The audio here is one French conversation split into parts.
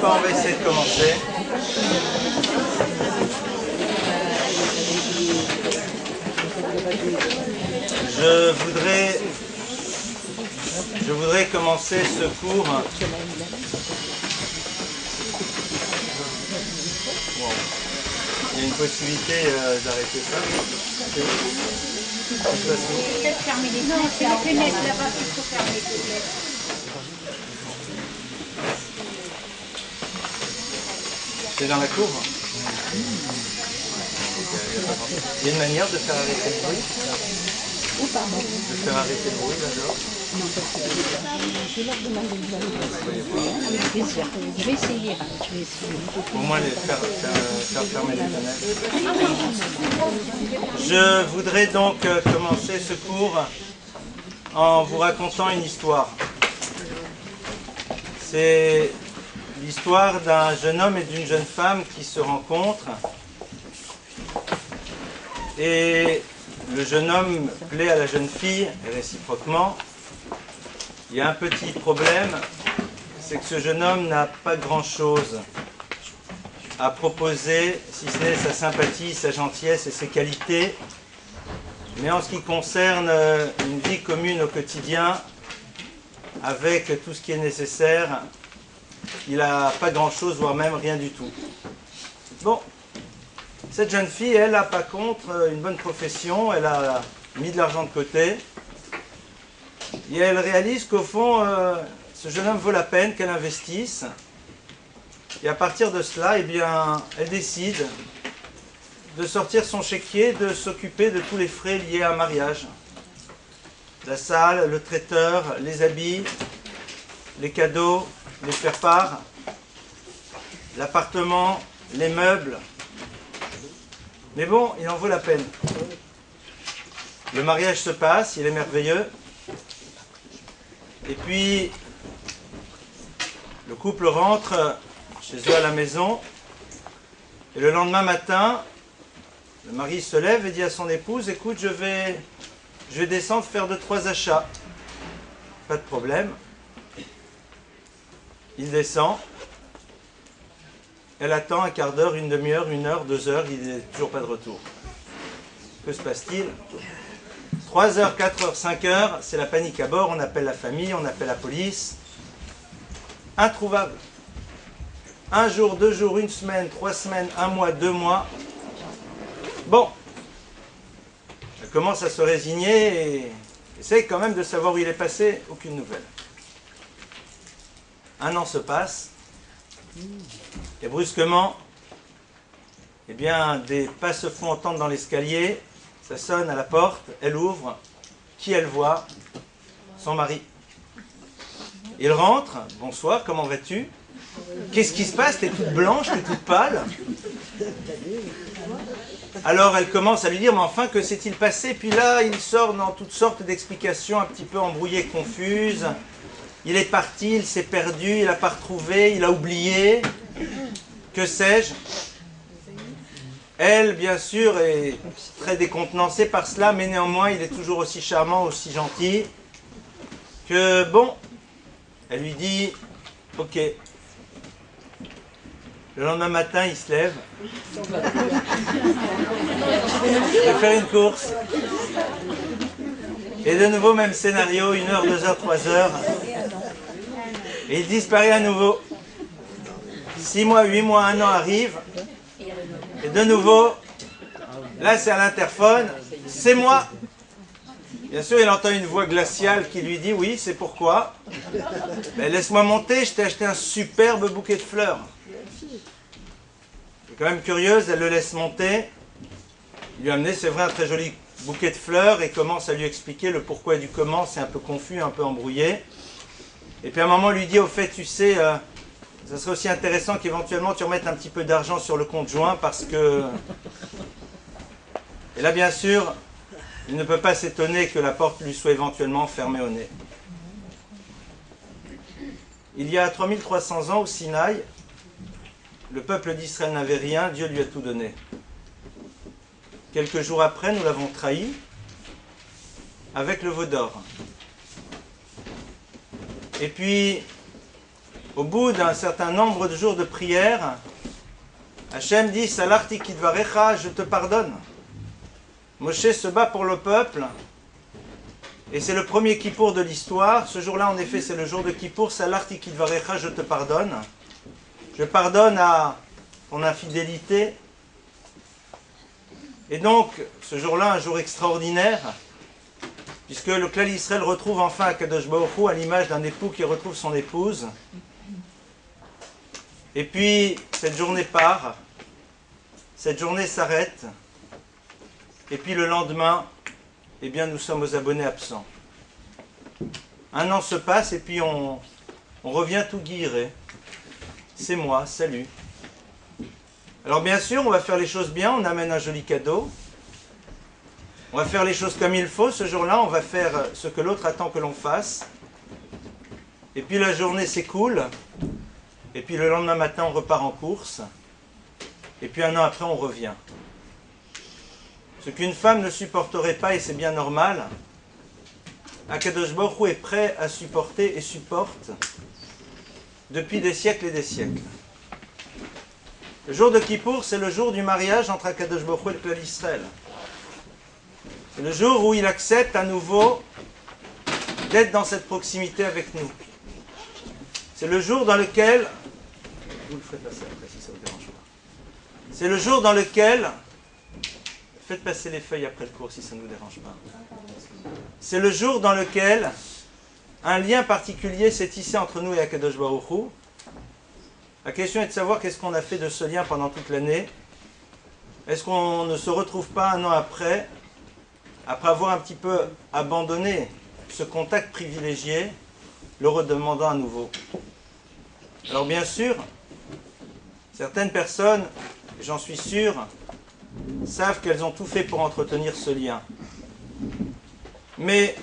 pas, on va essayer de commencer. Je voudrais commencer ce cours. Wow. Il y a une possibilité d'arrêter ça. Peut-être fermer les fenêtres. C'est les fenêtres là-bas qu'il faut fermer peut-être. C'est dans la cour. Il y a une manière de faire arrêter le bruit. De faire arrêter le bruit là dehors. Non, parce que je leur demande de nous aller. Avec plaisir. Je vais essayer. Au moins faire fermer les fenêtres. Je voudrais donc commencer ce cours en vous racontant une histoire. C'est l'histoire d'un jeune homme et d'une jeune femme qui se rencontrent. Et le jeune homme plaît à la jeune fille, et réciproquement. Il y a un petit problème, c'est que ce jeune homme n'a pas grand-chose à proposer, si ce n'est sa sympathie, sa gentillesse et ses qualités. Mais en ce qui concerne une vie commune au quotidien, avec tout ce qui est nécessaire, il n'a pas grand-chose, voire même rien du tout. Bon, cette jeune fille, elle n'a pas contre une bonne profession, elle a mis de l'argent de côté, et elle réalise qu'au fond, ce jeune homme vaut la peine qu'elle investisse. Et à partir de cela, eh bien, elle décide de sortir son chéquier, de s'occuper de tous les frais liés à un mariage. La salle, le traiteur, les habits, les cadeaux, les faire-part, l'appartement, les meubles. Mais bon, il en vaut la peine. Le mariage se passe, il est merveilleux. Et puis, le couple rentre chez eux à la maison. Et le lendemain matin, le mari se lève et dit à son épouse, écoute, je vais descendre faire 2-3 achats. Pas de problème. Il descend. Elle attend un quart d'heure, une demi-heure, 1 heure, 2 heures, il n'est toujours pas de retour. Que se passe-t-il? 3 heures, 4 heures, 5 heures, c'est la panique à bord, on appelle la famille, on appelle la police. Introuvable. 1 jour, 2 jours, 1 semaine, 3 semaines, 1 mois, 2 mois. Bon, elle commence à se résigner et essaye quand même de savoir où il est passé, aucune nouvelle. 1 an se passe. Et brusquement, eh bien, des pas se font entendre dans l'escalier, ça sonne à la porte, elle ouvre, qui elle voit? Son mari. Il rentre, bonsoir, comment vas-tu? Qu'est-ce qui se passe? T'es toute blanche, t'es toute pâle. Alors elle commence à lui dire, mais enfin, que s'est-il passé? Puis là, il sort dans toutes sortes d'explications un petit peu embrouillées, confuses. Il est parti, il s'est perdu, il n'a pas retrouvé, il a oublié, que sais-je. Elle, bien sûr, est très décontenancée par cela, mais néanmoins, il est toujours aussi charmant, aussi gentil, que bon, elle lui dit, ok. Le lendemain matin, il se lève. Je vais faire une course. Et de nouveau, même scénario, 1 heure, 2 heures, 3 heures. Et il disparaît à nouveau. 6 mois, 8 mois, 1 an arrive. Et de nouveau, là c'est à l'interphone, c'est moi. Bien sûr, il entend une voix glaciale qui lui dit, oui, c'est pourquoi. Ben, laisse-moi monter, je t'ai acheté un superbe bouquet de fleurs. Elle est quand même curieuse, elle le laisse monter. Il lui a amené, c'est vrai, un très joli bouquet de fleurs et commence à lui expliquer le pourquoi et du comment. C'est un peu confus, un peu embrouillé. Et puis à un moment, il lui dit, au fait, tu sais, ça serait aussi intéressant qu'éventuellement tu remettes un petit peu d'argent sur le compte joint parce que... Et là, bien sûr, il ne peut pas s'étonner que la porte lui soit éventuellement fermée au nez. Il y a 3300 ans au Sinaï, le peuple d'Israël n'avait rien, Dieu lui a tout donné. Quelques jours après, nous l'avons trahi avec le veau d'or. Et puis, au bout d'un certain nombre de jours de prière, Hachem dit « Salarti kidvarecha, je te pardonne ». Moshe se bat pour le peuple, et c'est le premier Kippour de l'histoire. Ce jour-là, en effet, c'est le jour de Kippour. Salarti kidvarecha, je te pardonne. Je pardonne à ton infidélité. Et donc, ce jour-là, un jour extraordinaire, puisque le clan d'Israël retrouve enfin Akadosh Baruch Hu à l'image d'un époux qui retrouve son épouse. Et puis, cette journée part, cette journée s'arrête, et puis le lendemain, eh bien, nous sommes aux abonnés absents. Un an se passe, et puis on revient tout guiré. C'est moi, salut. Alors bien sûr, on va faire les choses bien, on amène un joli cadeau. On va faire les choses comme il faut. Ce jour-là, on va faire ce que l'autre attend que l'on fasse. Et puis la journée s'écoule. Et puis le lendemain matin, on repart en course. Et puis un an après, on revient. Ce qu'une femme ne supporterait pas, et c'est bien normal, Akadosh Baruch Hu est prêt à supporter et supporte depuis des siècles et des siècles. Le jour de Kippour, c'est le jour du mariage entre Akadosh Baruch Hu et le clan d'Israël. C'est le jour où il accepte à nouveau d'être dans cette proximité avec nous. C'est le jour dans lequel... Vous le ferez passer après si ça vous dérange pas. C'est le jour dans lequel... Faites passer les feuilles après le cours si ça ne vous dérange pas. C'est le jour dans lequel un lien particulier s'est tissé entre nous et Akadosh Baruch Hu. La question est de savoir qu'est-ce qu'on a fait de ce lien pendant toute l'année. Est-ce qu'on ne se retrouve pas un an après avoir un petit peu abandonné ce contact privilégié, le redemandant à nouveau? Alors bien sûr, certaines personnes, j'en suis sûr, savent qu'elles ont tout fait pour entretenir ce lien. Mais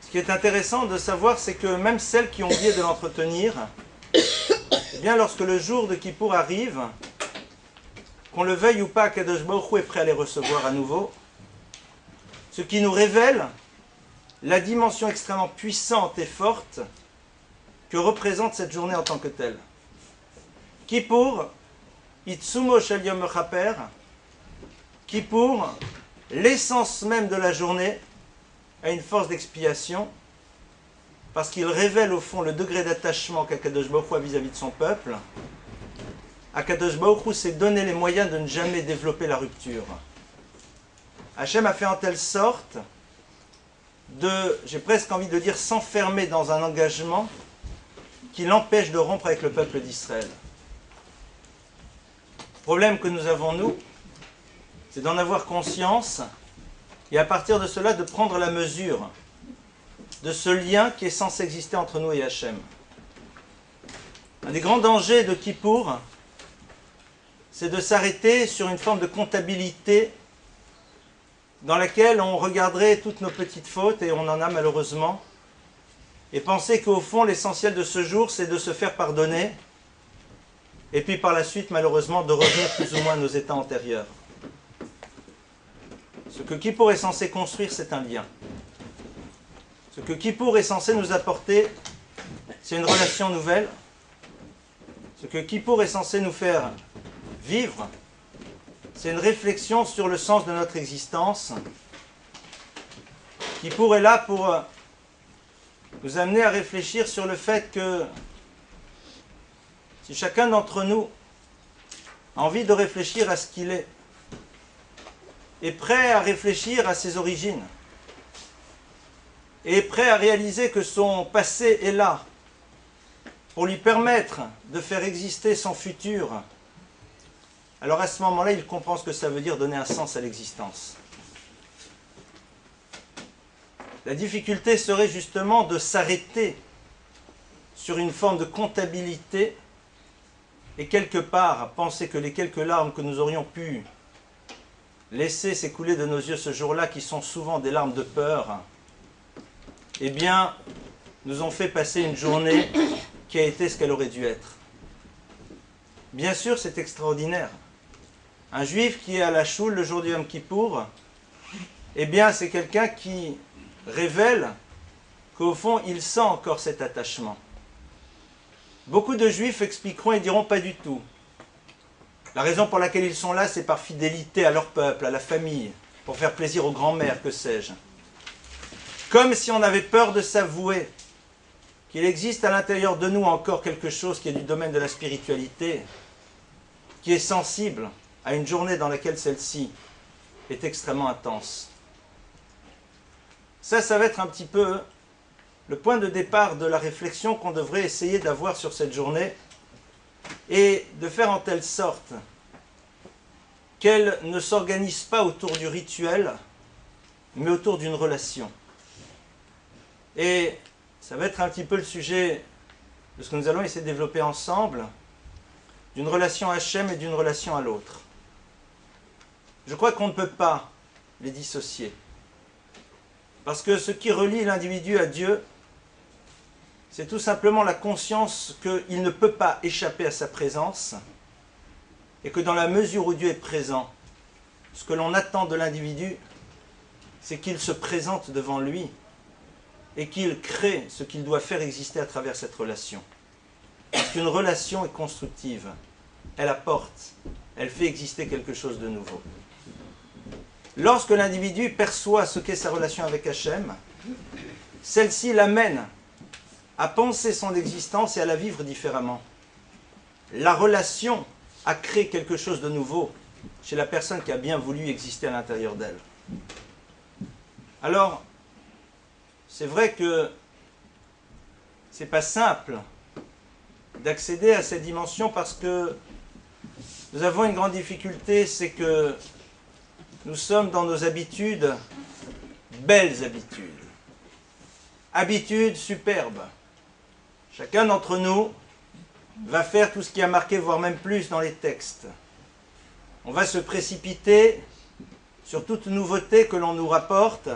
ce qui est intéressant de savoir, c'est que même celles qui ont oublié de l'entretenir, eh bien lorsque le jour de Kippour arrive, qu'on le veuille ou pas, Akadosh Baruch Hu est prêt à les recevoir à nouveau, ce qui nous révèle la dimension extrêmement puissante et forte que représente cette journée en tant que telle. Kippour, Itsumo Shel Yom Mechaper, Kippour, l'essence même de la journée, a une force d'expiation, parce qu'il révèle au fond le degré d'attachement qu'Akadosh Baruch Hu a vis-à-vis de son peuple. Akadosh Baruch Hu s'est donné les moyens de ne jamais développer la rupture. Hachem a fait en telle sorte de, j'ai presque envie de dire, s'enfermer dans un engagement qui l'empêche de rompre avec le peuple d'Israël. Le problème que nous avons, nous, c'est d'en avoir conscience et à partir de cela de prendre la mesure de ce lien qui est censé exister entre nous et Hachem. Un des grands dangers de Kippour, c'est de s'arrêter sur une forme de comptabilité dans laquelle on regarderait toutes nos petites fautes, et on en a malheureusement, et penser qu'au fond, l'essentiel de ce jour, c'est de se faire pardonner, et puis par la suite, malheureusement, de revenir plus ou moins à nos états antérieurs. Ce que Kippour est censé construire, c'est un lien. Ce que Kippour est censé nous apporter, c'est une relation nouvelle. Ce que Kippour est censé nous faire vivre, c'est une réflexion sur le sens de notre existence. Kippour est là pour nous amener à réfléchir sur le fait que si chacun d'entre nous a envie de réfléchir à ce qu'il est prêt à réfléchir à ses origines, est prêt à réaliser que son passé est là pour lui permettre de faire exister son futur, alors à ce moment-là, il comprend ce que ça veut dire donner un sens à l'existence. La difficulté serait justement de s'arrêter sur une forme de comptabilité et quelque part penser que les quelques larmes que nous aurions pu laisser s'écouler de nos yeux ce jour-là, qui sont souvent des larmes de peur, eh bien, nous ont fait passer une journée qui a été ce qu'elle aurait dû être. Bien sûr, c'est extraordinaire. Un juif qui est à la choule le jour du Yom Kippour, eh bien, c'est quelqu'un qui révèle qu'au fond, il sent encore cet attachement. Beaucoup de juifs expliqueront et diront pas du tout. La raison pour laquelle ils sont là, c'est par fidélité à leur peuple, à la famille, pour faire plaisir aux grands-mères, que sais-je. Comme si on avait peur de s'avouer qu'il existe à l'intérieur de nous encore quelque chose qui est du domaine de la spiritualité, qui est sensible à une journée dans laquelle celle-ci est extrêmement intense. Ça va être un petit peu le point de départ de la réflexion qu'on devrait essayer d'avoir sur cette journée et de faire en telle sorte qu'elle ne s'organise pas autour du rituel, mais autour d'une relation. Et ça va être un petit peu le sujet de ce que nous allons essayer de développer ensemble, d'une relation à Hachem et d'une relation à l'autre. Je crois qu'on ne peut pas les dissocier. Parce que ce qui relie l'individu à Dieu, c'est tout simplement la conscience qu'il ne peut pas échapper à sa présence et que dans la mesure où Dieu est présent, ce que l'on attend de l'individu, c'est qu'il se présente devant lui et qu'il crée ce qu'il doit faire exister à travers cette relation. Parce qu'une relation est constructive, elle apporte, elle fait exister quelque chose de nouveau. Lorsque l'individu perçoit ce qu'est sa relation avec Hachem, celle-ci l'amène à penser son existence et à la vivre différemment. La relation a créé quelque chose de nouveau chez la personne qui a bien voulu exister à l'intérieur d'elle. Alors, c'est vrai que c'est pas simple d'accéder à cette dimension parce que nous avons une grande difficulté, c'est que nous sommes dans nos habitudes, belles habitudes, habitudes superbes. Chacun d'entre nous va faire tout ce qui a marqué, voire même plus dans les textes. On va se précipiter sur toute nouveauté que l'on nous rapporte,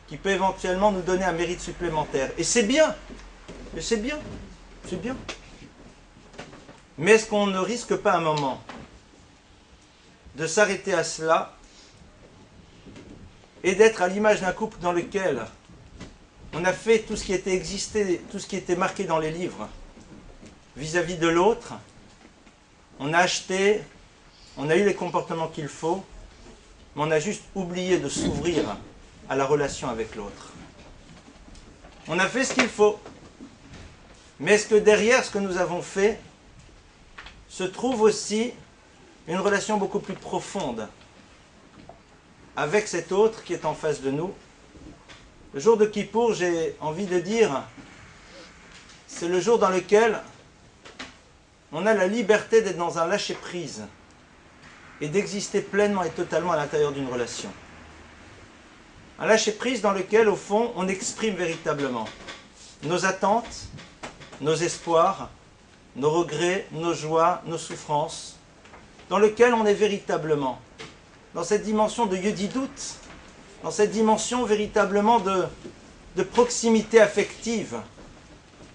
qui peut éventuellement nous donner un mérite supplémentaire. Et c'est bien, mais c'est bien, c'est bien. Mais est-ce qu'on ne risque pas un moment de s'arrêter à cela et d'être à l'image d'un couple dans lequel on a fait tout ce qui était existé, tout ce qui était marqué dans les livres vis-à-vis de l'autre, on a acheté, on a eu les comportements qu'il faut, mais on a juste oublié de s'ouvrir à la relation avec l'autre. On a fait ce qu'il faut, mais est-ce que derrière ce que nous avons fait se trouve aussi une relation beaucoup plus profonde avec cet autre qui est en face de nous? Le jour de Kippour, j'ai envie de dire, c'est le jour dans lequel on a la liberté d'être dans un lâcher-prise et d'exister pleinement et totalement à l'intérieur d'une relation. Un lâcher-prise dans lequel, au fond, on exprime véritablement nos attentes, nos espoirs, nos regrets, nos joies, nos souffrances, dans lequel on est véritablement dans cette dimension de yedidut, dans cette dimension véritablement de proximité affective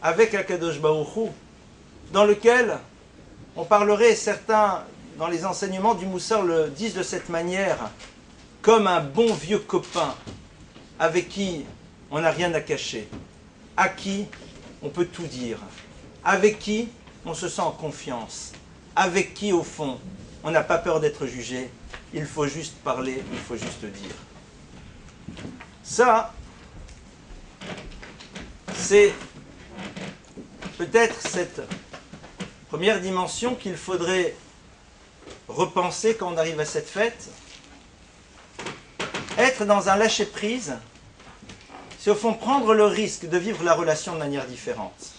avec Akadosh Baruch Hu, dans lequel on parlerait, certains dans les enseignements du Moussar le disent de cette manière, comme un bon vieux copain avec qui on n'a rien à cacher, à qui on peut tout dire, avec qui on se sent en confiance, avec qui au fond on n'a pas peur d'être jugé, il faut juste parler, il faut juste dire. Ça, c'est peut-être cette première dimension qu'il faudrait repenser quand on arrive à cette fête. Être dans un lâcher-prise, c'est au fond prendre le risque de vivre la relation de manière différente.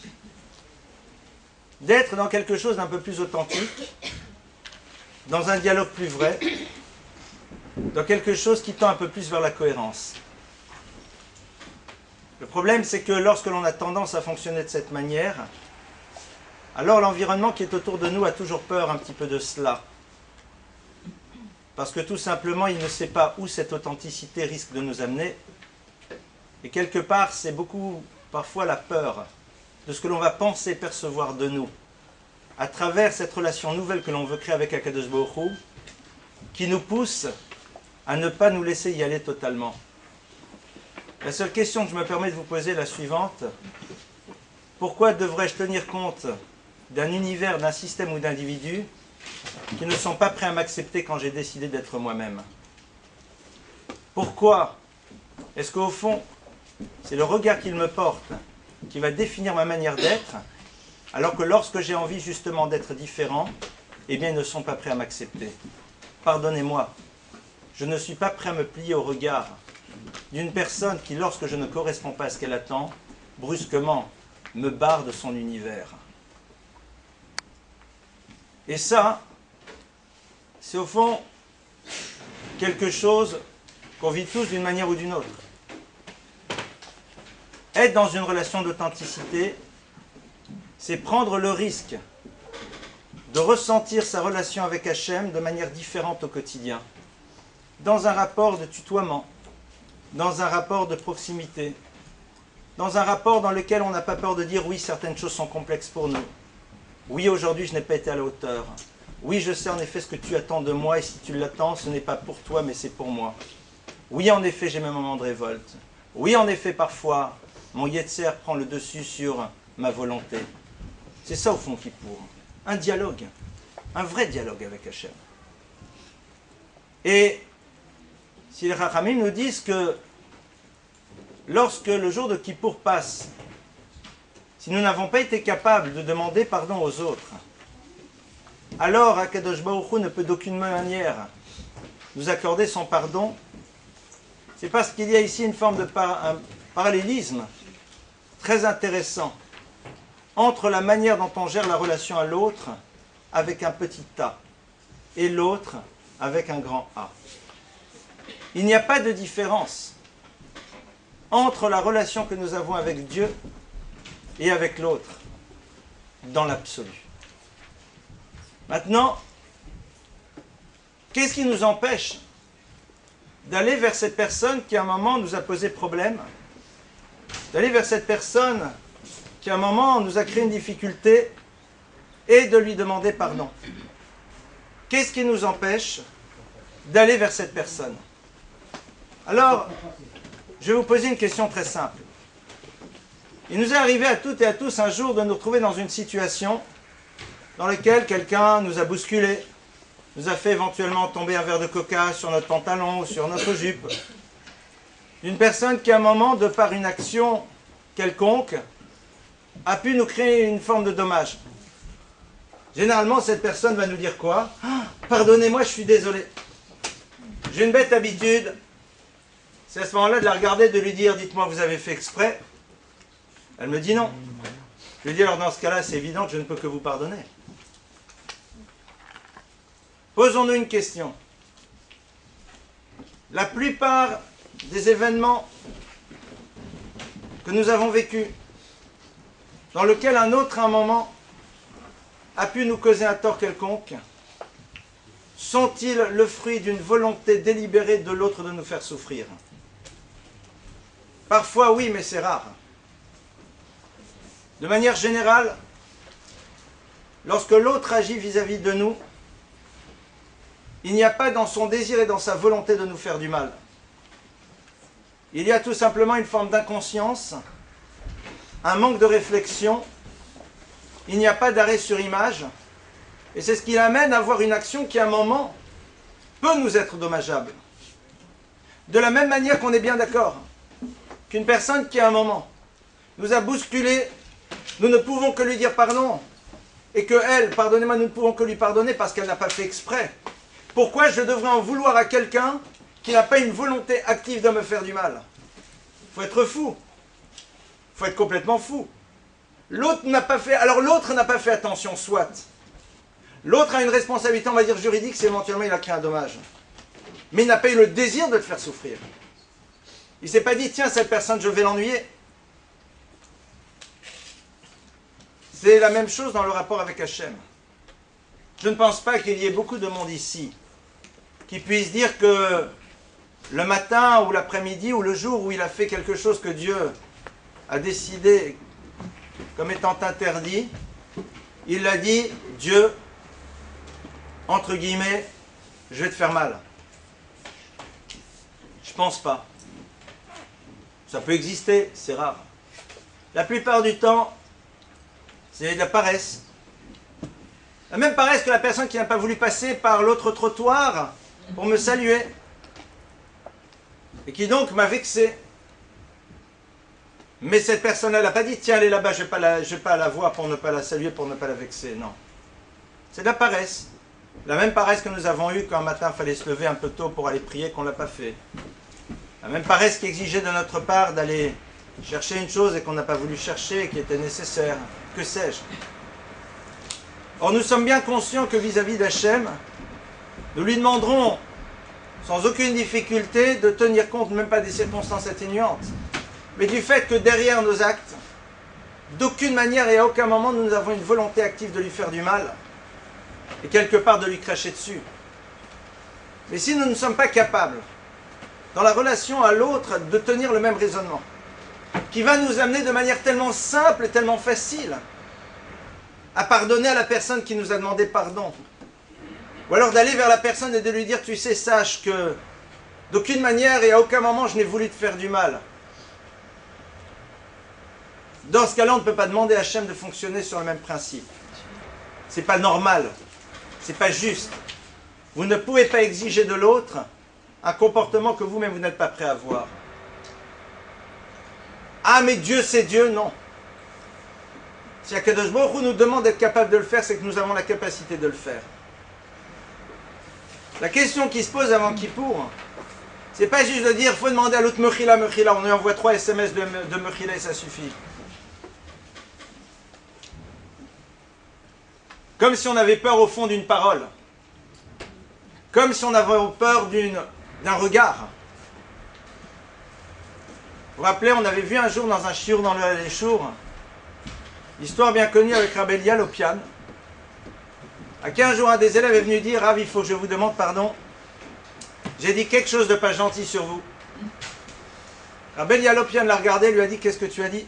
D'être dans quelque chose d'un peu plus authentique, dans un dialogue plus vrai, dans quelque chose qui tend un peu plus vers la cohérence. Le problème, c'est que lorsque l'on a tendance à fonctionner de cette manière, alors l'environnement qui est autour de nous a toujours peur un petit peu de cela. Parce que tout simplement, il ne sait pas où cette authenticité risque de nous amener. Et quelque part, c'est beaucoup, parfois, la peur de ce que l'on va penser, percevoir de nous, à travers cette relation nouvelle que l'on veut créer avec Akadosh Baruch Hu, qui nous pousse à ne pas nous laisser y aller totalement. La seule question que je me permets de vous poser est la suivante. Pourquoi devrais-je tenir compte d'un univers, d'un système ou d'individus qui ne sont pas prêts à m'accepter quand j'ai décidé d'être moi-même. Pourquoi? Est-ce qu'au fond, c'est le regard qu'ils me portent qui va définir ma manière d'être, alors que lorsque j'ai envie justement d'être différent, eh bien ils ne sont pas prêts à m'accepter? Pardonnez-moi, je ne suis pas prêt à me plier au regard d'une personne qui, lorsque je ne corresponds pas à ce qu'elle attend, brusquement me barre de son univers. Et ça, c'est au fond quelque chose qu'on vit tous d'une manière ou d'une autre. Être dans une relation d'authenticité, c'est prendre le risque de ressentir sa relation avec Hachem de manière différente au quotidien, dans un rapport de tutoiement, dans un rapport de proximité, dans un rapport dans lequel on n'a pas peur de dire oui, certaines choses sont complexes pour nous. Oui, aujourd'hui, je n'ai pas été à la hauteur. Oui, je sais en effet ce que tu attends de moi, et si tu l'attends, ce n'est pas pour toi, mais c'est pour moi. Oui, en effet, j'ai mes moments de révolte. Oui, en effet, parfois, mon Yetzer prend le dessus sur ma volonté. C'est ça, au fond, qui pour. Un dialogue. Un vrai dialogue avec Hachem. Et si les Chachamim nous disent que lorsque le jour de Kippour passe, si nous n'avons pas été capables de demander pardon aux autres, alors Akadosh Baruch Hu ne peut d'aucune manière nous accorder son pardon. C'est parce qu'il y a ici une forme de un parallélisme très intéressant entre la manière dont on gère la relation à l'autre avec un petit a et l'autre avec un grand A. Il n'y a pas de différence entre la relation que nous avons avec Dieu et avec l'autre, dans l'absolu. Maintenant, qu'est-ce qui nous empêche d'aller vers cette personne qui à un moment nous a posé problème, d'aller vers cette personne qui à un moment nous a créé une difficulté et de lui demander pardon? Qu'est-ce qui nous empêche d'aller vers cette personne? Alors, je vais vous poser une question très simple. Il nous est arrivé à toutes et à tous un jour de nous retrouver dans une situation dans laquelle quelqu'un nous a bousculé, nous a fait éventuellement tomber un verre de coca sur notre pantalon ou sur notre jupe. D'une personne qui à un moment, de par une action quelconque, a pu nous créer une forme de dommage. Généralement, cette personne va nous dire quoi? Pardonnez-moi, je suis désolé. J'ai une bête habitude. C'est à ce moment-là de la regarder, de lui dire, dites-moi, vous avez fait exprès? Elle me dit non. Je lui dis, alors dans ce cas-là, c'est évident que je ne peux que vous pardonner. Posons-nous une question. La plupart des événements que nous avons vécus, dans lesquels un autre à un moment a pu nous causer un tort quelconque, sont-ils le fruit d'une volonté délibérée de l'autre de nous faire souffrir? Parfois oui, mais c'est rare. De manière générale, lorsque l'autre agit vis-à-vis de nous, il n'y a pas dans son désir et dans sa volonté de nous faire du mal. Il y a tout simplement une forme d'inconscience, un manque de réflexion, il n'y a pas d'arrêt sur image, et c'est ce qui l'amène à avoir une action qui à un moment peut nous être dommageable. De la même manière qu'on est bien d'accord qu'une personne qui à un moment nous a bousculé, nous ne pouvons que lui dire pardon, et que elle, pardonnez-moi, nous ne pouvons que lui pardonner parce qu'elle n'a pas fait exprès. Pourquoi je devrais en vouloir à quelqu'un qui n'a pas une volonté active de me faire du mal? Il faut être fou. Il faut être complètement fou. L'autre n'a pas fait, alors l'autre n'a pas fait attention, soit. L'autre a une responsabilité, on va dire juridique, si éventuellement il a créé un dommage. Mais il n'a pas eu le désir de te faire souffrir. Il ne s'est pas dit, tiens, cette personne, je vais l'ennuyer. C'est la même chose dans le rapport avec Hachem. Je ne pense pas qu'il y ait beaucoup de monde ici qui puisse dire que le matin ou l'après-midi ou le jour où il a fait quelque chose que Dieu a décidé comme étant interdit, il a dit, Dieu, entre guillemets, je vais te faire mal. Je pense pas. Ça peut exister, c'est rare. La plupart du temps, c'est de la paresse, La même paresse que la personne qui n'a pas voulu passer par l'autre trottoir pour me saluer. Et qui donc m'a vexé. Mais cette personne-là n'a pas dit, tiens, elle est là-bas, je ne vais pas la voir pour ne pas la saluer, pour ne pas la vexer. Non. C'est de la paresse. La même paresse que nous avons eue quand un matin il fallait se lever un peu tôt pour aller prier, qu'on ne l'a pas fait. La même paresse qui exigeait de notre part d'aller chercher une chose et qu'on n'a pas voulu chercher et qui était nécessaire. Que sais-je? Or, nous sommes bien conscients que vis-à-vis d'Hachem, nous lui demanderons sans aucune difficulté de tenir compte même pas des circonstances atténuantes, mais du fait que derrière nos actes, d'aucune manière et à aucun moment nous avons une volonté active de lui faire du mal et quelque part de lui cracher dessus. Mais si nous ne sommes pas capables, dans la relation à l'autre, de tenir le même raisonnement, qui va nous amener de manière tellement simple et tellement facile à pardonner à la personne qui nous a demandé pardon, ou alors d'aller vers la personne et de lui dire, tu sais, sache que d'aucune manière et à aucun moment je n'ai voulu te faire du mal. Dans ce cas-là, on ne peut pas demander à Hachem de fonctionner sur le même principe. C'est pas normal, c'est pas juste. Vous ne pouvez pas exiger de l'autre un comportement que vous-même vous n'êtes pas prêt à avoir. Ah mais Dieu c'est Dieu, non. Si Akadosh Baruch Hu nous demande d'être capable de le faire, c'est que nous avons la capacité de le faire. La question qui se pose avant Kippour, c'est pas juste de dire, il faut demander à l'autre Mechila, Mechila, on lui envoie 3 SMS de Mechila et ça suffit. Comme si on avait peur au fond d'une parole. Comme si on avait peur d'un regard. Vous vous rappelez, on avait vu un jour dans un shiur dans le Shur, l'histoire bien connue avec Rabbi Elia Lopian, à qui un jour un des élèves est venu dire, Rav, il faut que je vous demande pardon, j'ai dit quelque chose de pas gentil sur vous. Rabbi Elia Lopian l'a regardé et lui a dit, qu'est-ce que tu as dit?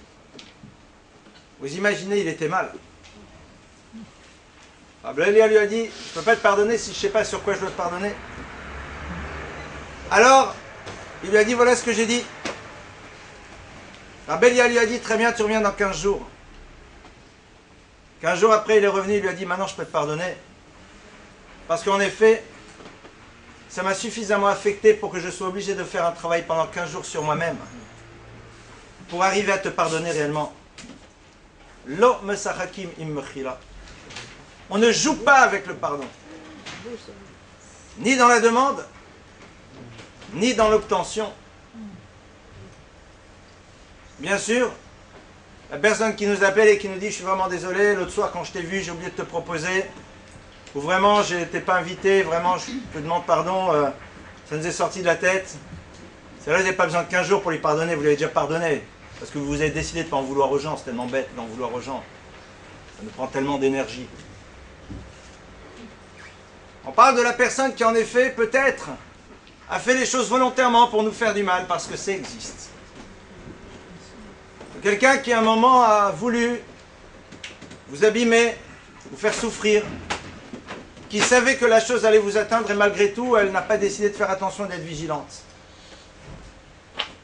Vous imaginez, il était mal. Rabbi Elia lui a dit, je ne peux pas te pardonner si je ne sais pas sur quoi je dois te pardonner. Alors, il lui a dit, voilà ce que j'ai dit. Rabbi Elia lui a dit, très bien, tu reviens dans 15 jours. 15 jours après, il est revenu, il lui a dit, maintenant je peux te pardonner. Parce qu'en effet, ça m'a suffisamment affecté pour que je sois obligé de faire un travail pendant 15 jours sur moi-même. Pour arriver à te pardonner réellement. Lo mesachakim im mechila. On ne joue pas avec le pardon. Ni dans la demande, ni dans l'obtention. Bien sûr, la personne qui nous appelle et qui nous dit « Je suis vraiment désolé, l'autre soir quand je t'ai vu, j'ai oublié de te proposer. » Ou vraiment, je n'étais pas invité, vraiment, je te demande pardon, ça nous est sorti de la tête. C'est vrai, vous n'avez pas besoin de 15 jours pour lui pardonner, vous l'avez déjà pardonné. Parce que vous avez décidé de ne pas en vouloir aux gens, c'est tellement bête d'en vouloir aux gens. Ça nous prend tellement d'énergie. On parle de la personne qui, en effet, peut-être, a fait les choses volontairement pour nous faire du mal, parce que ça existe. Quelqu'un qui, à un moment, a voulu vous abîmer, vous faire souffrir, qui savait que la chose allait vous atteindre, et malgré tout, elle n'a pas décidé de faire attention et d'être vigilante.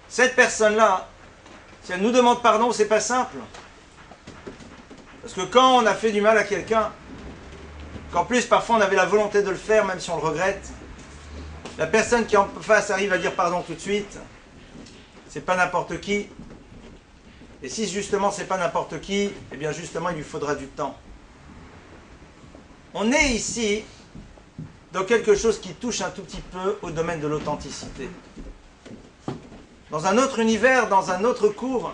Cette personne-là, si elle nous demande pardon, c'est pas simple. Parce que quand on a fait du mal à quelqu'un, qu'en plus parfois on avait la volonté de le faire, même si on le regrette, la personne qui en face arrive à dire pardon tout de suite, c'est pas n'importe qui. Et si justement c'est pas n'importe qui, eh bien justement il lui faudra du temps. On est ici dans quelque chose qui touche un tout petit peu au domaine de l'authenticité. Dans un autre univers, dans un autre cours,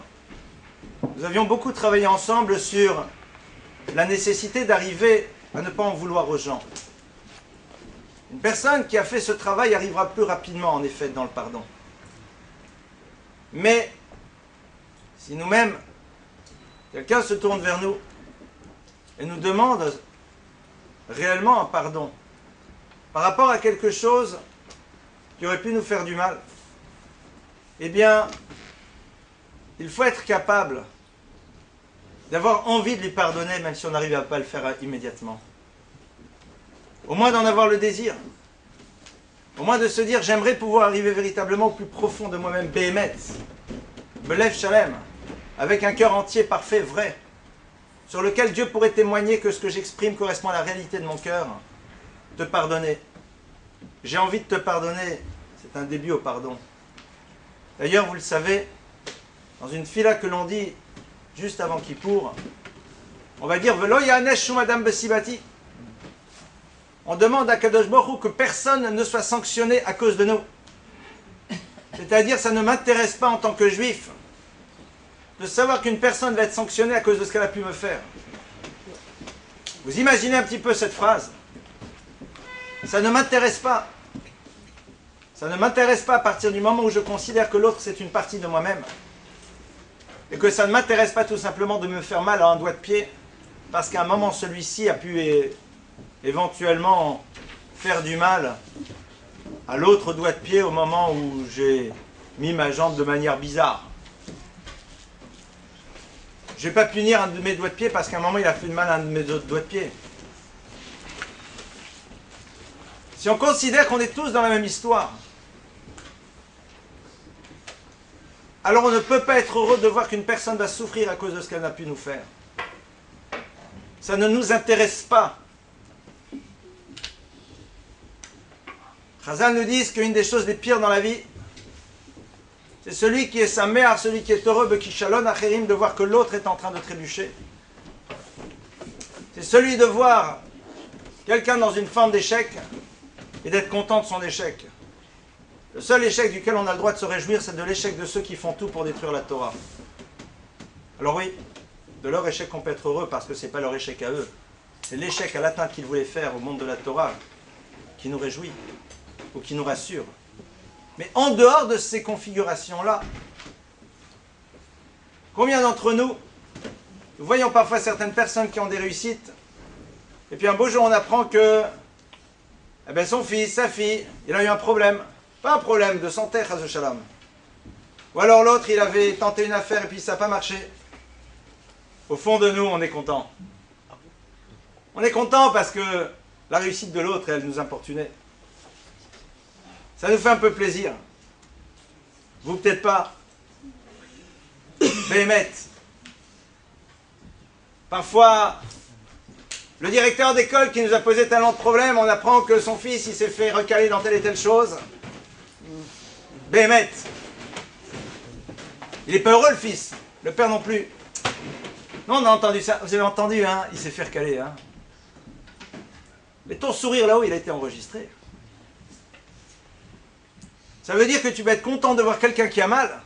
nous avions beaucoup travaillé ensemble sur la nécessité d'arriver à ne pas en vouloir aux gens. Une personne qui a fait ce travail arrivera plus rapidement, en effet, dans le pardon. Mais, si nous-mêmes, quelqu'un se tourne vers nous et nous demande réellement un pardon par rapport à quelque chose qui aurait pu nous faire du mal, eh bien, il faut être capable d'avoir envie de lui pardonner, même si on n'arrive à pas le faire immédiatement. Au moins d'en avoir le désir. Au moins de se dire, j'aimerais pouvoir arriver véritablement au plus profond de moi-même, Béhémet, Belev Shalem, avec un cœur entier, parfait, vrai. sur lequel Dieu pourrait témoigner que ce que j'exprime correspond à la réalité de mon cœur, te pardonner. J'ai envie de te pardonner. C'est un début au pardon. D'ailleurs, vous le savez, dans une fila que l'on dit juste avant Kippour, on va dire « Velo yanesh shum adam besibati ». On demande à Kadosh Baruch Hu que personne ne soit sanctionné à cause de nous. C'est-à-dire, ça ne m'intéresse pas en tant que juif de savoir qu'une personne va être sanctionnée à cause de ce qu'elle a pu me faire. Vous imaginez un petit peu cette phrase? Ça ne m'intéresse pas. Ça ne m'intéresse pas à partir du moment où je considère que l'autre c'est une partie de moi-même. Et que ça ne m'intéresse pas tout simplement de me faire mal à un doigt de pied parce qu'à un moment celui-ci a pu éventuellement faire du mal à l'autre doigt de pied au moment où j'ai mis ma jambe de manière bizarre. Je ne vais pas punir un de mes doigts de pied parce qu'à un moment il a fait de mal à un de mes autres doigts de pied. Si on considère qu'on est tous dans la même histoire, alors on ne peut pas être heureux de voir qu'une personne va souffrir à cause de ce qu'elle a pu nous faire. Ça ne nous intéresse pas. Chazal nous dit qu'une des choses les pires dans la vie, c'est celui qui est sa mère, celui qui est heureux, bekishalon acherim, de voir que l'autre est en train de trébucher. C'est celui de voir quelqu'un dans une forme d'échec et d'être content de son échec. Le seul échec duquel on a le droit de se réjouir, c'est de l'échec de ceux qui font tout pour détruire la Torah. Alors oui, de leur échec on peut être heureux parce que ce n'est pas leur échec à eux. C'est l'échec à l'atteinte qu'ils voulaient faire au monde de la Torah qui nous réjouit ou qui nous rassure. Mais en dehors de ces configurations-là, combien d'entre nous, nous voyons parfois certaines personnes qui ont des réussites, et puis un beau jour on apprend que son fils, sa fille, il a eu un problème. Pas un problème de santé, chas shalom. Ou alors l'autre, il avait tenté une affaire et puis ça n'a pas marché. Au fond de nous, on est content. On est content parce que la réussite de l'autre, elle nous importunait. Ça nous fait un peu plaisir. Vous, peut-être pas. Béhémet. Parfois, le directeur d'école qui nous a posé tellement de problèmes, on apprend que son fils, il s'est fait recaler dans telle et telle chose. Béhémet. Il n'est pas heureux, le fils. Le père non plus. Non, on a entendu ça. Vous avez entendu, hein? Il s'est fait recaler, hein? Mais ton sourire là-haut, il a été enregistré. Ça veut dire que tu vas être content de voir quelqu'un qui a mal.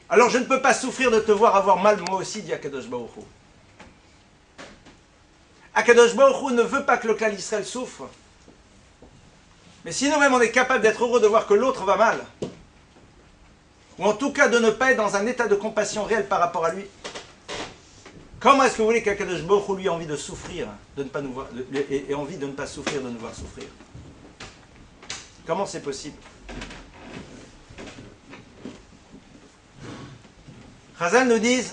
Alors je ne peux pas souffrir de te voir avoir mal moi aussi, dit Akadosh Baruch Hu. Akadosh Baruch Hu ne veut pas que le clan Israël souffre. Mais si nous-mêmes on est capable d'être heureux de voir que l'autre va mal, ou en tout cas de ne pas être dans un état de compassion réelle par rapport à lui, comment est-ce que vous voulez qu'Akadosh Baruch Hu lui ait envie de souffrir, de ne pas nous voir, et envie de ne pas souffrir, de nous voir souffrir? Comment c'est possible? Chazal nous dit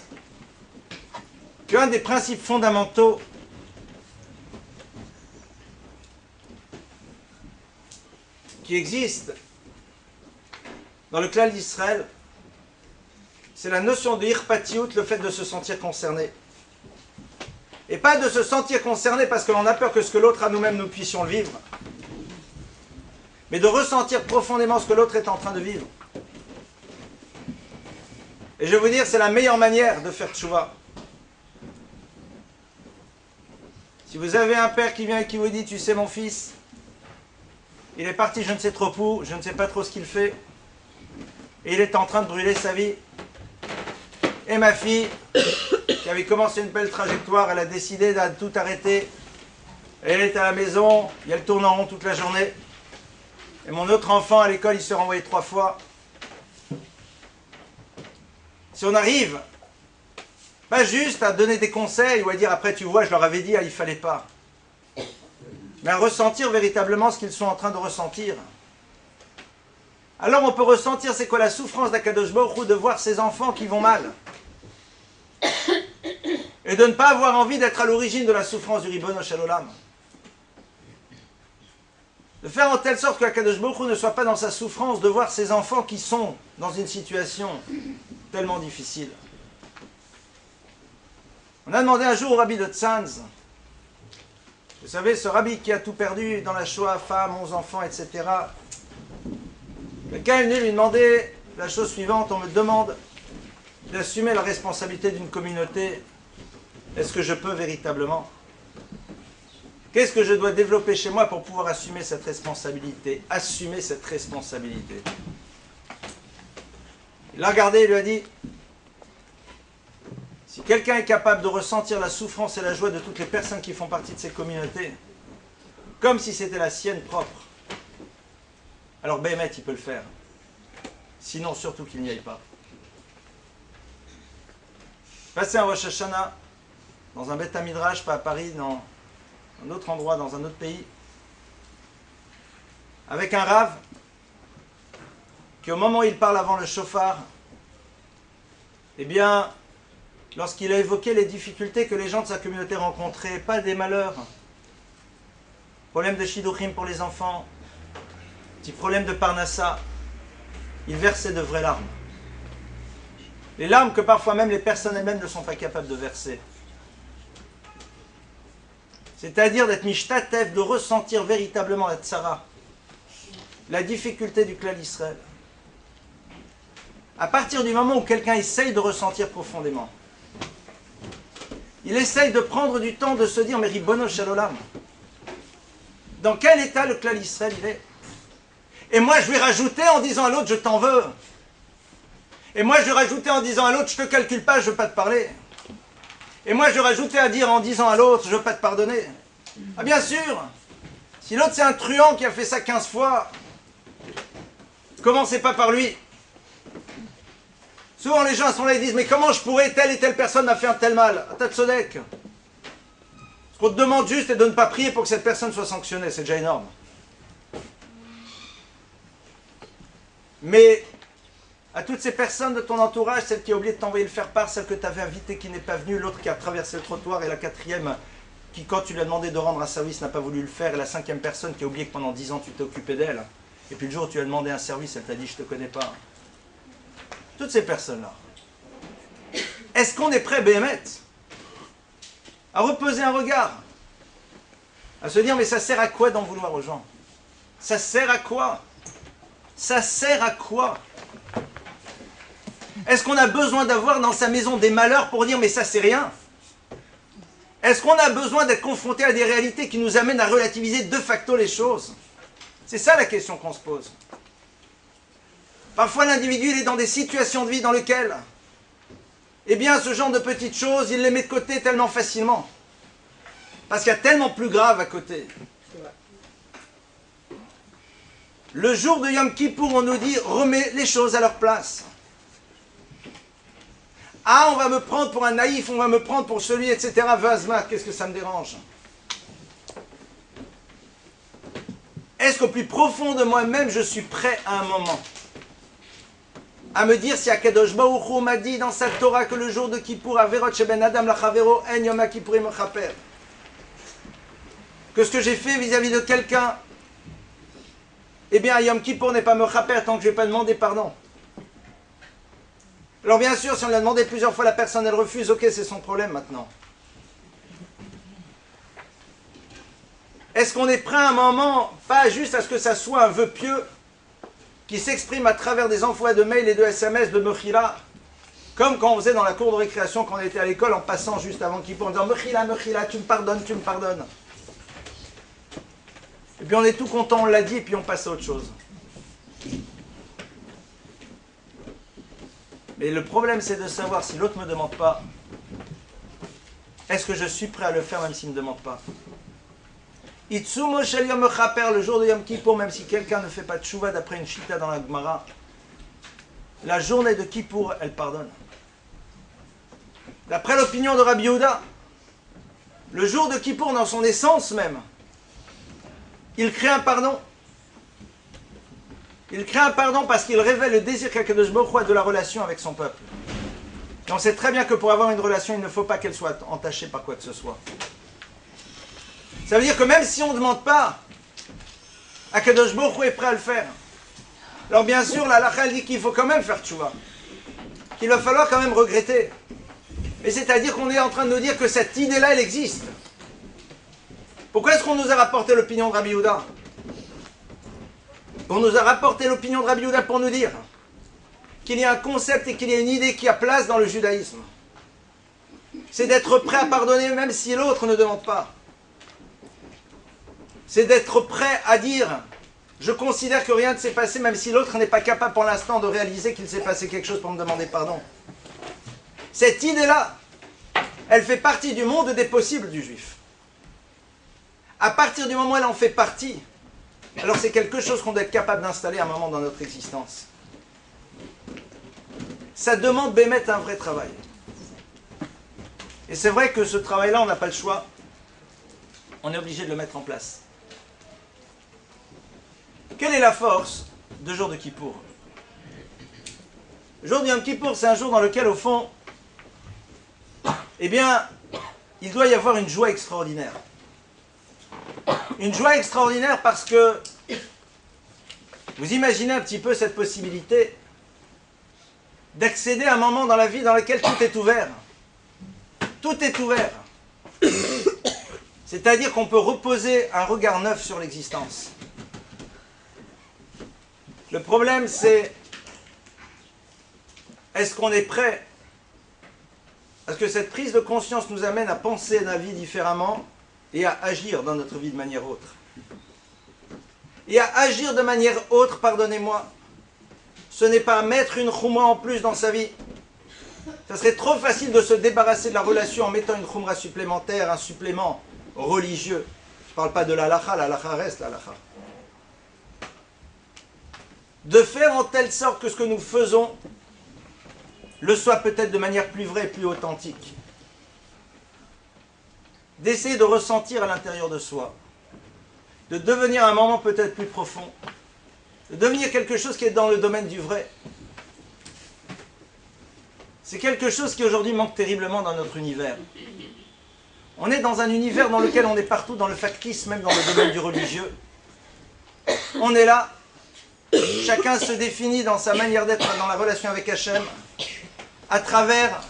qu'un des principes fondamentaux qui existe dans le clan d'Israël, c'est la notion de irpatiout, le fait de se sentir concerné. Et pas de se sentir concerné parce que l'on a peur que ce que l'autre a nous-mêmes nous puissions le vivre, mais de ressentir profondément ce que l'autre est en train de vivre. Et je vais vous dire, c'est la meilleure manière de faire tchouva. Si vous avez un père qui vient et qui vous dit, tu sais mon fils, il est parti je ne sais trop où, je ne sais pas trop ce qu'il fait, et il est en train de brûler sa vie. Et ma fille, qui avait commencé une belle trajectoire, elle a décidé de tout arrêter. Elle est à la maison, et elle tourne en rond toute la journée. Et mon autre enfant à l'école, il se renvoyé 3 fois. Si on arrive, pas juste à donner des conseils ou à dire après tu vois, je leur avais dit, ah, il ne fallait pas. Mais à ressentir véritablement ce qu'ils sont en train de ressentir. Alors on peut ressentir c'est quoi la souffrance d'Akadosh Baruch Hu de voir ses enfants qui vont mal. Et de ne pas avoir envie d'être à l'origine de la souffrance du Ribono Shel Olam. De faire en telle sorte que Akadosh Baruch Hu ne soit pas dans sa souffrance de voir ses enfants qui sont dans une situation tellement difficile. On a demandé un jour au rabbi de Tzanz, vous savez, ce rabbi qui a tout perdu dans la Shoah, femme, 11 enfants, etc. Quelqu'un est venu lui demander la chose suivante, on me demande d'assumer la responsabilité d'une communauté. Est-ce que je peux véritablement? Qu'est-ce que je dois développer chez moi pour pouvoir assumer cette responsabilité? Assumer cette responsabilité. Il l'a regardé et lui a dit, si quelqu'un est capable de ressentir la souffrance et la joie de toutes les personnes qui font partie de ces communautés, comme si c'était la sienne propre, alors Béhémet, il peut le faire. Sinon, surtout qu'il n'y aille pas. Passer un Rosh Hashanah dans un Beth Midrash, pas à Paris, dans un autre endroit, dans un autre pays, avec un rave qui, au moment où il parle avant le shofar, eh bien, lorsqu'il a évoqué les difficultés que les gens de sa communauté rencontraient, pas des malheurs, problème de shidduchim pour les enfants, petit problème de parnassa, il versait de vraies larmes. Les larmes que parfois même les personnes elles-mêmes ne sont pas capables de verser. C'est-à-dire d'être mishtatef, de ressentir véritablement la tsara, la difficulté du klal Israël. À partir du moment où quelqu'un essaye de ressentir profondément, il essaye de prendre du temps de se dire, mais Ribono Shel-Olam, dans quel état le klal Israël il est? Et moi je vais rajouter en disant à l'autre, je t'en veux. Et moi je vais rajouter en disant à l'autre, je te calcule pas, je veux pas te parler. Et moi je vais rajouter à dire en disant à l'autre, je veux pas te pardonner. Ah bien sûr, si l'autre c'est un truand qui a fait ça 15 fois, commencez pas par lui. Souvent les gens sont là et disent, mais comment je pourrais, telle et telle personne m'a fait un tel mal? T'as de sodek. Ce qu'on te demande juste est de ne pas prier pour que cette personne soit sanctionnée, c'est déjà énorme. Mais à toutes ces personnes de ton entourage, celle qui a oublié de t'envoyer le faire-part, celle que tu avais invitée qui n'est pas venue, l'autre qui a traversé le trottoir et la quatrième qui, quand tu lui as demandé de rendre un service, n'a pas voulu le faire, et la cinquième personne qui a oublié que pendant 10 ans tu t'es occupé d'elle, et puis le jour où tu lui as demandé un service, elle t'a dit je te connais pas. Toutes ces personnes-là. Est-ce qu'on est prêt, Béhémet, à reposer un regard, à se dire mais ça sert à quoi d'en vouloir aux gens? Ça sert à quoi? Ça sert à quoi? Est-ce qu'on a besoin d'avoir dans sa maison des malheurs pour dire mais ça c'est rien? Est-ce qu'on a besoin d'être confronté à des réalités qui nous amènent à relativiser de facto les choses? C'est ça la question qu'on se pose. Parfois l'individu il est dans des situations de vie dans lesquelles, eh bien ce genre de petites choses, il les met de côté tellement facilement. Parce qu'il y a tellement plus grave à côté. Le jour de Yom Kippour, on nous dit, remets les choses à leur place. Ah, on va me prendre pour un naïf, on va me prendre pour celui, etc. Vazma, qu'est-ce que ça me dérange? Est-ce qu'au plus profond de moi-même, je suis prêt à un moment à me dire si Akadosh Baruch Hu m'a dit dans sa Torah que le jour de Kippour, Averot Sheben Adam Lachavero, En Yom HaKippurim Mechaper, que ce que j'ai fait vis-à-vis de quelqu'un, eh bien, Yom Kippour n'est pas Mechaper tant que je n'ai pas demandé pardon. Alors bien sûr, si on l'a demandé plusieurs fois, la personne elle refuse, ok, c'est son problème maintenant. Est-ce qu'on est prêt à un moment, pas juste à ce que ça soit un vœu pieux, qui s'exprime à travers des envois de mails et de SMS, de Mechila, comme quand on faisait dans la cour de récréation quand on était à l'école, en passant juste avant Kippour, en disant Mechila, Mechila, tu me pardonnes, tu me pardonnes. Et puis on est tout content, on l'a dit, et puis on passe à autre chose. Mais le problème, c'est de savoir si l'autre ne me demande pas, est-ce que je suis prêt à le faire même s'il ne me demande pas? Itsumo shel Yom Mechaper, le jour de Yom Kippour, même si quelqu'un ne fait pas de tchouva d'après une chita dans la Gemara, la journée de Kippour, elle pardonne. D'après l'opinion de Rabbi Yehuda, le jour de Kippour, dans son essence même, il crée un pardon. Il crée un pardon parce qu'il révèle le désir qu'Akadosh Baruch Hu a de la relation avec son peuple. Et on sait très bien que pour avoir une relation, il ne faut pas qu'elle soit entachée par quoi que ce soit. Ça veut dire que même si on ne demande pas, Akadosh Baruch Hu est prêt à le faire. Alors bien sûr, la halakha dit qu'il faut quand même faire tchouva. Qu'il va falloir quand même regretter. Mais c'est-à-dire qu'on est en train de nous dire que cette idée-là, elle existe. Pourquoi est-ce qu'on nous a rapporté l'opinion de Rabbi Yehuda? On nous a rapporté l'opinion de Rabbi Yehuda pour nous dire qu'il y a un concept et qu'il y a une idée qui a place dans le judaïsme. C'est d'être prêt à pardonner même si l'autre ne demande pas. C'est d'être prêt à dire « Je considère que rien ne s'est passé même si l'autre n'est pas capable pour l'instant de réaliser qu'il s'est passé quelque chose pour me demander pardon. » Cette idée-là, elle fait partie du monde des possibles du juif. À partir du moment où elle en fait partie, alors c'est quelque chose qu'on doit être capable d'installer à un moment dans notre existence. Ça demande d'émettre un vrai travail. Et c'est vrai que ce travail-là, on n'a pas le choix. On est obligé de le mettre en place. Quelle est la force de jour de Kippour? Le jour du Yom Kippour, c'est un jour dans lequel, au fond, eh bien, il doit y avoir une joie extraordinaire. Une joie extraordinaire parce que vous imaginez un petit peu cette possibilité d'accéder à un moment dans la vie dans lequel tout est ouvert. Tout est ouvert. C'est-à-dire qu'on peut reposer un regard neuf sur l'existence. Le problème, c'est est-ce qu'on est prêt? Parce que cette prise de conscience nous amène à penser la vie différemment et à agir dans notre vie de manière autre. Et à agir de manière autre, pardonnez-moi, ce n'est pas mettre une choumra en plus dans sa vie. Ça serait trop facile de se débarrasser de la relation en mettant une choumra supplémentaire, un supplément religieux. Je ne parle pas de l'halakha reste l'halakha. De faire en telle sorte que ce que nous faisons le soit peut-être de manière plus vraie et plus authentique. D'essayer de ressentir à l'intérieur de soi, de devenir un moment peut-être plus profond, de devenir quelque chose qui est dans le domaine du vrai. C'est quelque chose qui aujourd'hui manque terriblement dans notre univers. On est dans un univers dans lequel on est partout dans le factice, même dans le domaine du religieux. On est là, chacun se définit dans sa manière d'être dans la relation avec Hachem, à travers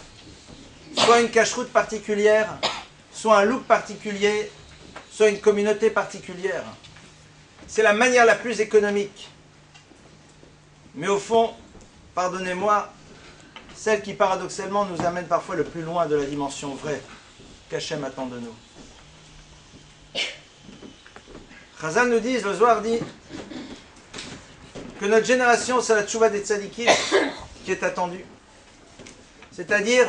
soit une cacheroute particulière, soit un look particulier, soit une communauté particulière. C'est la manière la plus économique. Mais au fond, pardonnez-moi, celle qui paradoxalement nous amène parfois le plus loin de la dimension vraie qu'Hachem attend de nous. Chazal nous dit, le Zohar dit, que notre génération, c'est la tchouva des tzadikim qui est attendue. C'est-à-dire,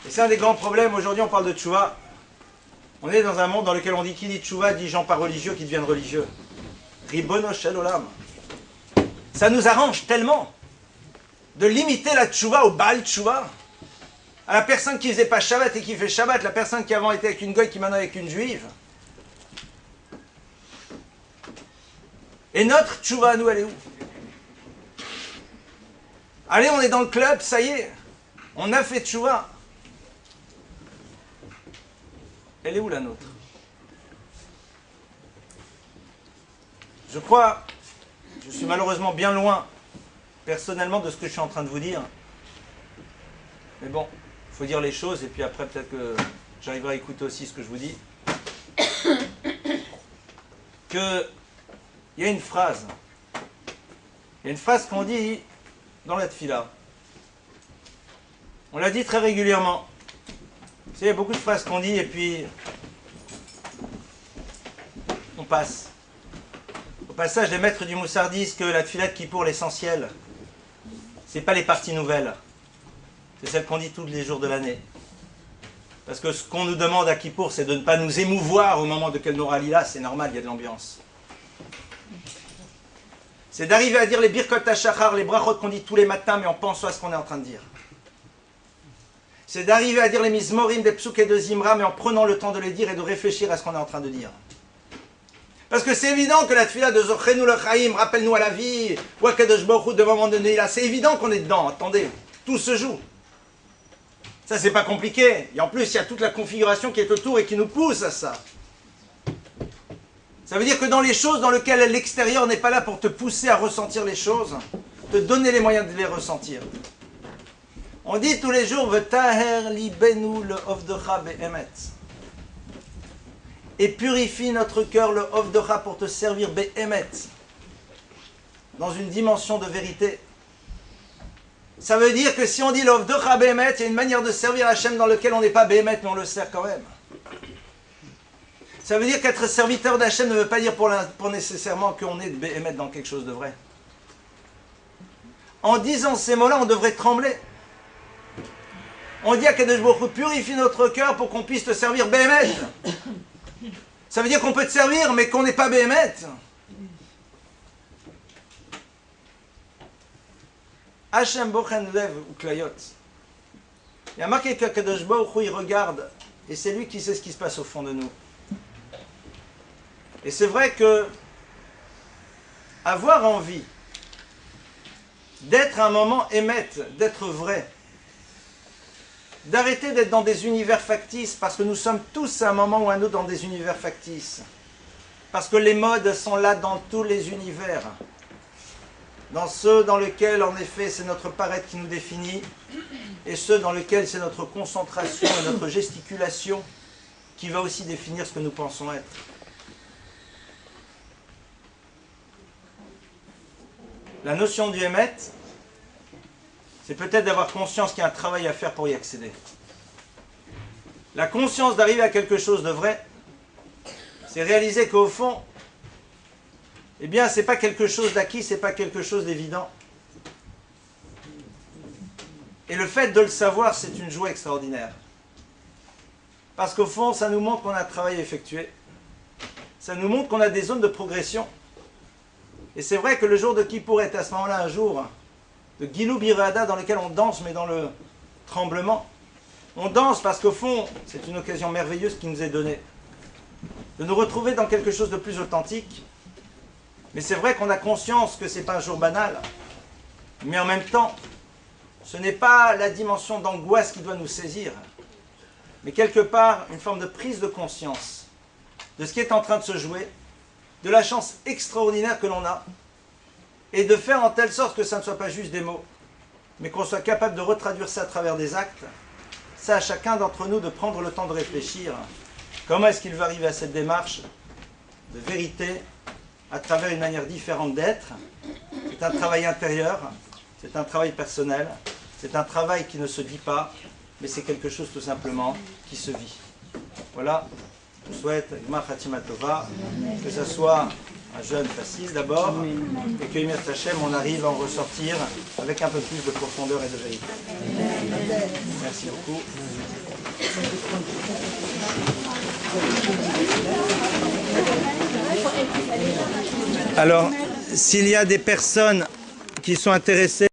et c'est un des grands problèmes, aujourd'hui on parle de tchouva, on est dans un monde dans lequel on dit qui dit tchouva, dit gens pas religieux qui deviennent religieux. Ribono shel olam. Ça nous arrange tellement de limiter la tchouva au Baal tchouva, à la personne qui faisait pas Shabbat et qui fait Shabbat, la personne qui avant était avec une goy qui maintenant est avec une juive. Et notre tchouva, nous, elle est où? Allez, on est dans le club, ça y est, on a fait tchouva. Elle est où la nôtre? Je crois, je suis malheureusement bien loin, personnellement, de ce que je suis en train de vous dire. Mais bon, il faut dire les choses, et puis après, peut-être que j'arriverai à écouter aussi ce que je vous dis. Il y a une phrase qu'on dit dans la tfila. On l'a dit très régulièrement. Vous savez, il y a beaucoup de phrases qu'on dit et puis on passe. Au passage, les maîtres du Moussard disent que la tfila de Kippour, l'essentiel, c'est pas les parties nouvelles. C'est celle qu'on dit tous les jours de l'année. Parce que ce qu'on nous demande à Kippour, c'est de ne pas nous émouvoir au moment de quel Noralila, c'est normal, il y a de l'ambiance. C'est d'arriver à dire les birkot hashachar, les brachot qu'on dit tous les matins, mais en pensant à ce qu'on est en train de dire. C'est d'arriver à dire les mizmorim des psouk et de zimra, mais en prenant le temps de les dire et de réfléchir à ce qu'on est en train de dire. Parce que c'est évident que la tfila de Zochenu le Chaim, rappelle-nous à la vie, Wakadosh Baruch Hu devant de Neila, c'est évident qu'on est dedans, attendez, tout se joue. Ça, c'est pas compliqué. Et en plus, il y a toute la configuration qui est autour et qui nous pousse à ça. Ça veut dire que dans les choses dans lesquelles l'extérieur n'est pas là pour te pousser à ressentir les choses, te donner les moyens de les ressentir. On dit tous les jours V'taher libenu le Ovdecha be'emet. Et purifie notre cœur le Ovdecha pour te servir be'emet. Dans une dimension de vérité. Ça veut dire que si on dit le Ovdecha be'emet, il y a une manière de servir Hachem dans laquelle on n'est pas be'emet, mais on le sert quand même. Ça veut dire qu'être serviteur d'Hachem ne veut pas dire pour nécessairement qu'on est de be'emet dans quelque chose de vrai. En disant ces mots-là, on devrait trembler. On dit à Kadosh Baruch Hu, purifie notre cœur pour qu'on puisse te servir Béhémet. Ça veut dire qu'on peut te servir, mais qu'on n'est pas Béhémet. Hachem bochen lev ou klayot. Il y a marqué que Kadosh Baruch Hu, il regarde, et c'est lui qui sait ce qui se passe au fond de nous. Et c'est vrai que avoir envie d'être un moment émette, d'être vrai, d'arrêter d'être dans des univers factices, parce que nous sommes tous à un moment ou à un autre dans des univers factices, parce que les modes sont là dans tous les univers, dans ceux dans lesquels en effet c'est notre paraître qui nous définit, et ceux dans lesquels c'est notre concentration et notre gesticulation qui va aussi définir ce que nous pensons être. La notion du Hémet, c'est peut-être d'avoir conscience qu'il y a un travail à faire pour y accéder. La conscience d'arriver à quelque chose de vrai, c'est réaliser qu'au fond, eh bien, c'est pas quelque chose d'acquis, c'est pas quelque chose d'évident. Et le fait de le savoir, c'est une joie extraordinaire. Parce qu'au fond, ça nous montre qu'on a un travail effectué. Ça nous montre qu'on a des zones de progression. Et c'est vrai que le jour de Kippour est à ce moment-là un jour de Gilou Birada dans lequel on danse, mais dans le tremblement. On danse parce qu'au fond, c'est une occasion merveilleuse qui nous est donnée. De nous retrouver dans quelque chose de plus authentique. Mais c'est vrai qu'on a conscience que ce n'est pas un jour banal. Mais en même temps, ce n'est pas la dimension d'angoisse qui doit nous saisir. Mais quelque part, une forme de prise de conscience de ce qui est en train de se jouer, de la chance extraordinaire que l'on a, et de faire en telle sorte que ça ne soit pas juste des mots, mais qu'on soit capable de retraduire ça à travers des actes. Ça à chacun d'entre nous de prendre le temps de réfléchir. Comment est-ce qu'il va arriver à cette démarche de vérité à travers une manière différente d'être? C'est un travail intérieur, c'est un travail personnel, c'est un travail qui ne se dit pas, mais c'est quelque chose tout simplement qui se vit. Voilà. Je souhaite Gmar Khatima Tova, que ce soit un jeûne facile d'abord, et que Yimir Tachem, on arrive à en ressortir avec un peu plus de profondeur et de vérité. Merci beaucoup. Alors, s'il y a des personnes qui sont intéressées